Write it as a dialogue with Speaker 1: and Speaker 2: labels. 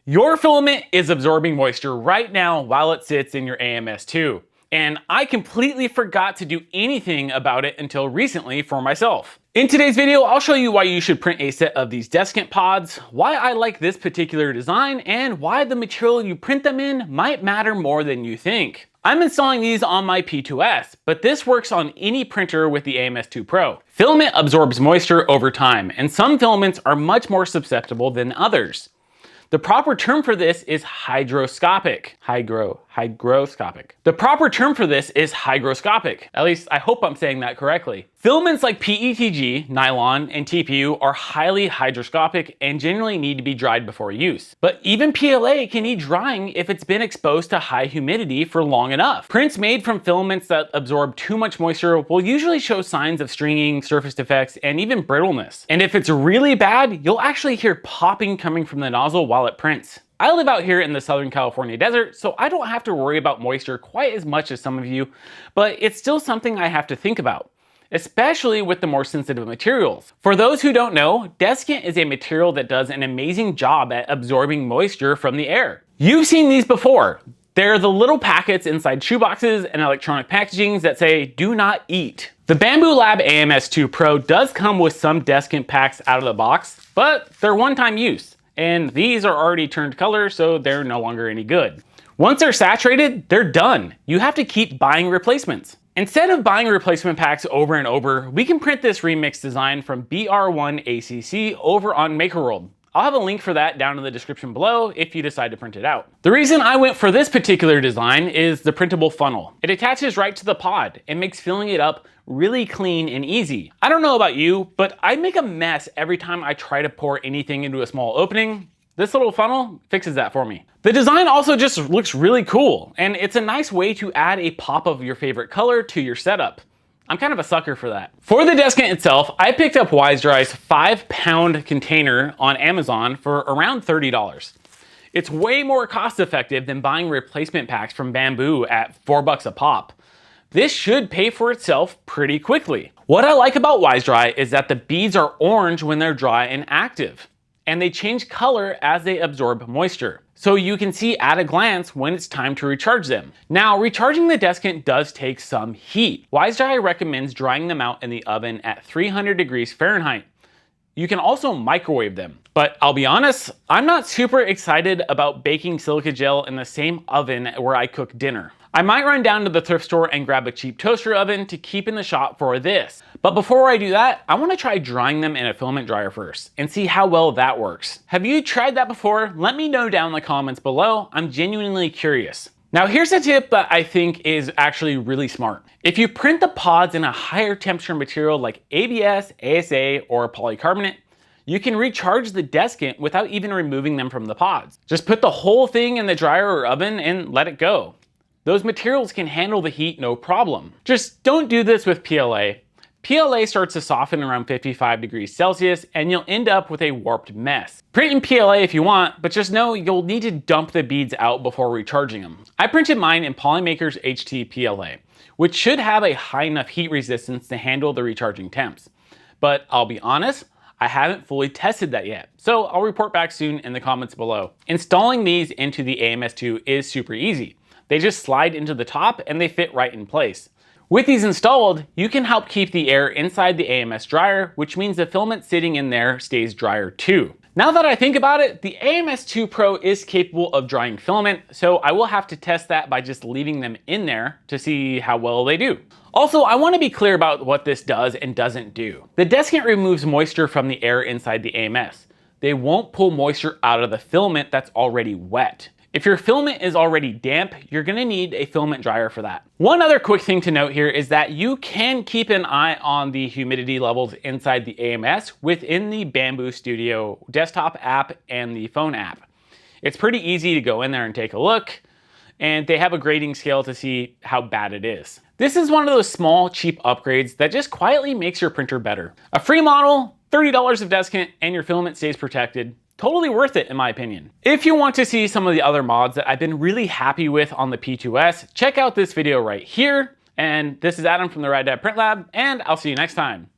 Speaker 1: Your filament is absorbing moisture right now while it sits in your AMS2. And I completely forgot to do anything about it until recently for myself. In today's video, I'll show you why you should print a set of these Desiccant pods, why I like this particular design, and why the material you print them in might matter more than you think. I'm installing these on my P2S, but this works on any printer with the AMS2 Pro. Filament absorbs moisture over time, and some filaments are much more susceptible than others. The proper term for this is hygroscopic. Hygroscopic. The proper term for this is hygroscopic. At least I hope I'm saying that correctly. Filaments like PETG, nylon, and TPU are highly hygroscopic and generally need to be dried before use. But even PLA can need drying if it's been exposed to high humidity for long enough. Prints made from filaments that absorb too much moisture will usually show signs of stringing, surface defects, and even brittleness. And if it's really bad, you'll actually hear popping coming from the nozzle while it prints. I live out here in the Southern California desert, so I don't have to worry about moisture quite as much as some of you, but it's still something I have to think about, especially with the more sensitive materials. For those who don't know, Desiccant is a material that does an amazing job at absorbing moisture from the air. You've seen these before. They're the little packets inside shoeboxes and electronic packagings that say, "Do not eat." The Bambu Lab AMS2 Pro does come with some Desiccant packs out of the box, but they're one-time use. And these are already turned color, so they're no longer any good. Once they're saturated, they're done. You have to keep buying replacements. Instead of buying replacement packs over and over, we can print this remix design from BR1ACC over on MakerWorld. I'll have a link for that down in the description below if you decide to print it out. The reason I went for this particular design is the printable funnel. It attaches right to the pod and makes filling it up really clean and easy. I don't know about you, but I make a mess every time I try to pour anything into a small opening. This little funnel fixes that for me. The design also just looks really cool, and it's a nice way to add a pop of your favorite color to your setup. I'm kind of a sucker for that. For the Desiccant itself, I picked up Wisedry's 5-pound container on Amazon for around $30. It's way more cost effective than buying replacement packs from Bambu at $4 a pop. This should pay for itself pretty quickly. What I like about Wisedry is that the beads are orange when they're dry and active, and they change color as they absorb moisture. So you can see at a glance when it's time to recharge them. Now, recharging the Desiccant does take some heat. Wisedry recommends drying them out in the oven at 300 degrees Fahrenheit. You can also microwave them. But I'll be honest, I'm not super excited about baking silica gel in the same oven where I cook dinner. I might run down to the thrift store and grab a cheap toaster oven to keep in the shop for this. But before I do that, I want to try drying them in a filament dryer first and see how well that works. Have you tried that before? Let me know down in the comments below. I'm genuinely curious. Now here's a tip that I think is actually really smart. If you print the pods in a higher temperature material like ABS, ASA, or polycarbonate, you can recharge the Desiccant without even removing them from the pods. Just put the whole thing in the dryer or oven and let it go. Those materials can handle the heat no problem. Just don't do this with PLA. PLA starts to soften around 55 degrees Celsius and you'll end up with a warped mess. Print in PLA if you want, but just know you'll need to dump the beads out before recharging them. I printed mine in Polymaker's HT PLA, which should have a high enough heat resistance to handle the recharging temps. But I'll be honest, I haven't fully tested that yet, so I'll report back soon in the comments below. Installing these into the AMS2 is super easy. They just slide into the top and they fit right in place. With these installed, you can help keep the air inside the AMS dryer, which means the filament sitting in there stays drier too. Now that I think about it, the AMS2 Pro is capable of drying filament, so I will have to test that by just leaving them in there to see how well they do. Also, I want to be clear about what this does and doesn't do. The Desiccant removes moisture from the air inside the AMS. They won't pull moisture out of the filament that's already wet. If your filament is already damp, you're gonna need a filament dryer for that. One other quick thing to note here is that you can keep an eye on the humidity levels inside the AMS within the Bambu Studio desktop app and the phone app. It's pretty easy to go in there and take a look, and they have a grading scale to see how bad it is. This is one of those small, cheap upgrades that just quietly makes your printer better. A free model, $30 of Desiccant, and your filament stays protected. Totally worth it in my opinion. If you want to see some of the other mods that I've been really happy with on the P2S, check out this video right here. And this is Adam from the Rad Dad Print Lab, and I'll see you next time.